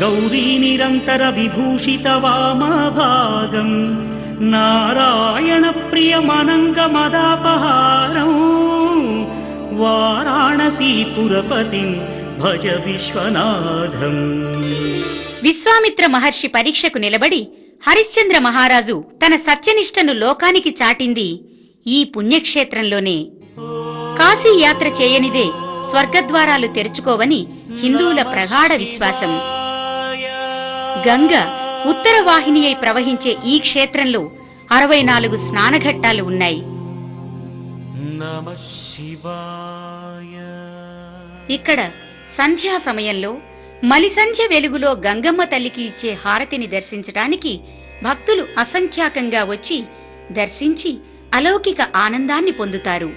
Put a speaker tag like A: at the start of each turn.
A: గౌరీ నిరంతర విభూషిత వామభాగం నారాయణ ప్రియమనంగమదాపహారం వారాణసీపురపతిం భజ విశ్వనాథం.
B: విశ్వామిత్ర మహర్షి పరీక్షకు నిలబడి హరిశ్చంద్ర మహారాజు తన సత్యనిష్టను లోకానికి చాటింది ఈ పుణ్యక్షేత్రంలోనే. కాశీ యాత్ర చేయనిదే స్వర్గద్వారాలు తెరుచుకోవని హిందువుల ప్రగాఢ విశ్వాసం. గంగ ఉత్తర వాహిని అయి ప్రవహించే ఈ క్షేత్రంలో 64 స్నానఘట్టాలు ఉన్నాయి. ఇక్కడ సంధ్యా సమయంలో మలిసంధ్య వెలుగులో గంగమ్మ తల్లికి ఇచ్చే హారతిని దర్శించటానికి భక్తులు అసంఖ్యాకంగా వచ్చి దర్శించి అలౌకిక ఆనందాన్ని పొందుతారు.